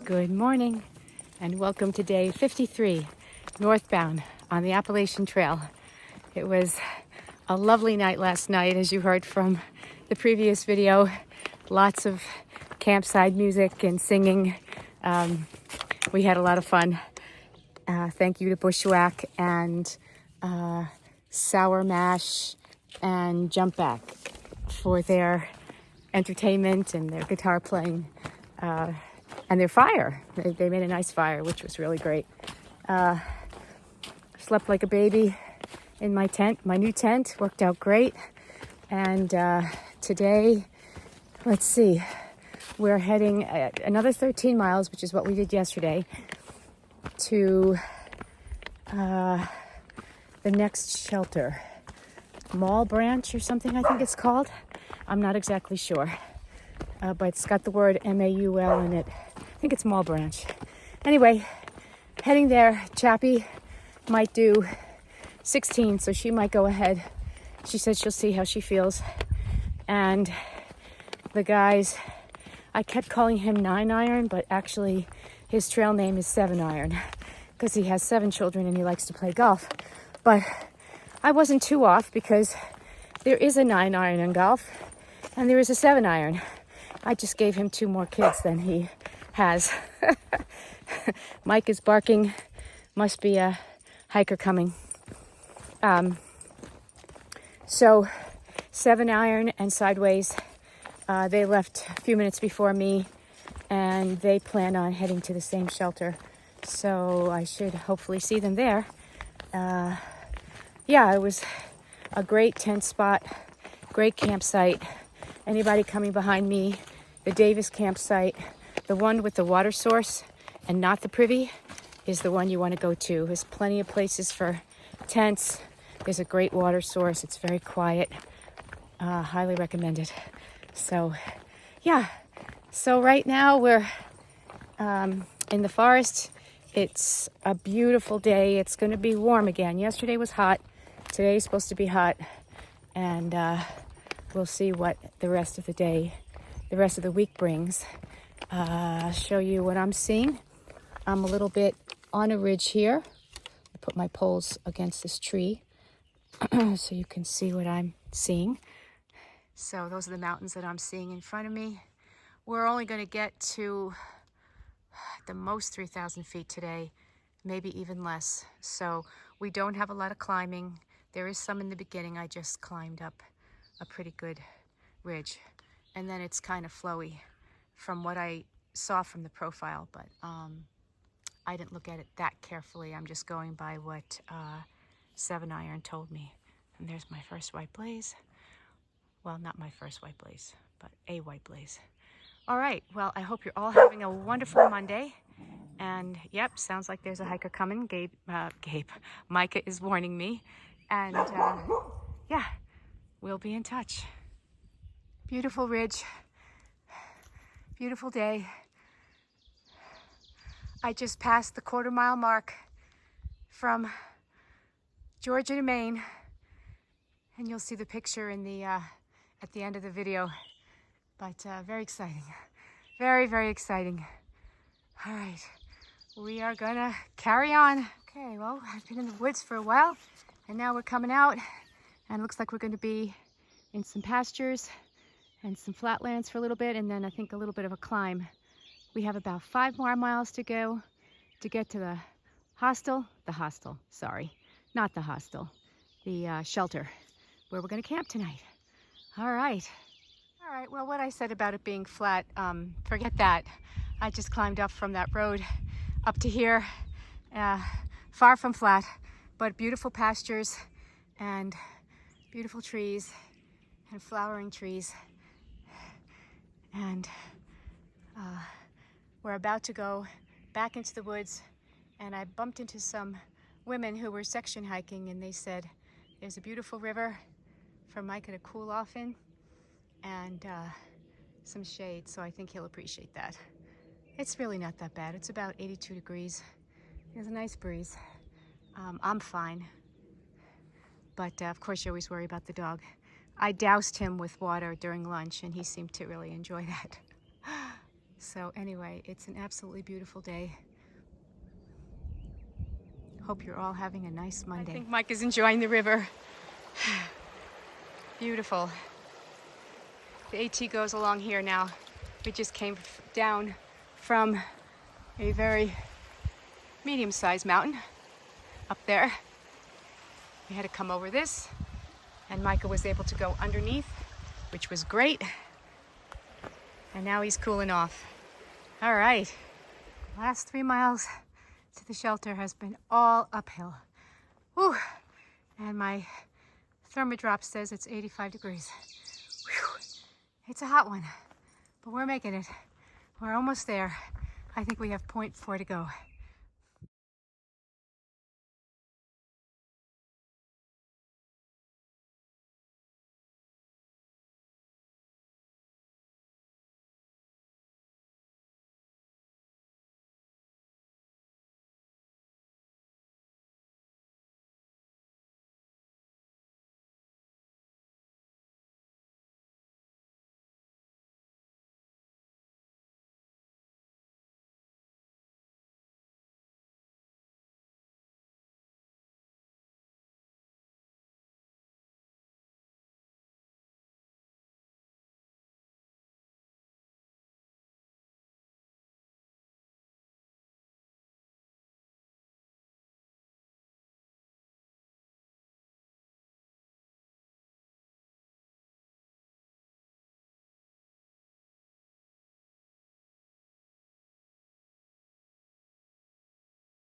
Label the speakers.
Speaker 1: Good morning and welcome to day 53 northbound on the Appalachian Trail. It was a lovely night last night, as you heard from the previous video. Lots of campsite music and singing. We had a lot of fun. Thank you to Bushwhack and Sour Mash and Jump Back for their entertainment and their guitar playing. And their fire. They made a nice fire, which was really great. Slept like a baby in my tent. My new tent worked out great. And today, let's see, we're heading another 13 miles, which is what we did yesterday, to the next shelter. Maul Branch or something, I think it's called. I'm not exactly sure. But it's got the word M-A-U-L in it. I think it's Maul Branch. Anyway, heading there. Chappie might do 16, so she might go ahead. She said she'll see how she feels. And the guys, I kept calling him 9 Iron, but actually his trail name is 7 Iron because he has 7 children and he likes to play golf. But I wasn't too off because there is a 9 Iron in golf and there is a 7 Iron. I just gave him 2 more kids than he has. Mike is barking. Must be a hiker coming. So 7 Iron and Sideways, they left a few minutes before me and they plan on heading to the same shelter. So I should hopefully see them there. Yeah, it was a great tent spot, great campsite. Anybody coming behind me, the Davis campsite, the one with the water source and not the privy, is the one you want to go to. There's plenty of places for tents. There's a great water source. It's very quiet. Highly recommended. So, yeah. So right now we're in the forest. It's a beautiful day. It's going to be warm again. Yesterday was hot. Today is supposed to be hot. And we'll see what the rest of the week brings. I'll show you what I'm seeing. I'm a little bit on a ridge here. I put my poles against this tree so you can see what I'm seeing. So those are the mountains that I'm seeing in front of me. We're only going to get to the most 3,000 feet today, maybe even less. So we don't have a lot of climbing. There is some in the beginning. I just climbed up a pretty good ridge, and then it's kind of flowy from what I saw from the profile, but I didn't look at it that carefully. I'm just going by what 7 Iron told me. And there's my first white blaze. Well, not my first white blaze, but a white blaze. All right, well, I hope you're all having a wonderful Monday. And yep, sounds like there's a hiker coming. Micah is warning me. And yeah, we'll be in touch. Beautiful ridge, beautiful day. I just passed the 1/4 mile mark from Georgia to Maine, and you'll see the picture in the at the end of the video. But very exciting, very, very exciting. All right, we are gonna carry on. Okay, well, I've been in the woods for a while, and now we're coming out, and it looks like we're going to be in some pastures and some flatlands for a little bit, and then I think a little bit of a climb. We have about 5 more miles to go to get to the shelter where we're going to camp tonight. All right, well, what I said about it being flat, forget that. I just climbed up from that road up to here, far from flat, but beautiful pastures and beautiful trees and flowering trees. And we're about to go back into the woods, and I bumped into some women who were section hiking, and they said there's a beautiful river for Micah to cool off in and some shade, so I think he'll appreciate that. It's really not that bad. It's about 82 degrees. There's a nice breeze. I'm fine, but of course you always worry about the dog. I doused him with water during lunch, and he seemed to really enjoy that. So anyway, it's an absolutely beautiful day. Hope you're all having a nice Monday. I think Mike is enjoying the river. Beautiful. The AT goes along here now. We just came down from a very medium-sized mountain up there. We had to come over this, and Micah was able to go underneath, which was great. And now he's cooling off. All right, last 3 miles to the shelter has been all uphill. Whew. And my thermodrop says it's 85 degrees. Whew. It's a hot one, but we're making it. We're almost there. I think we have 0.4 to go.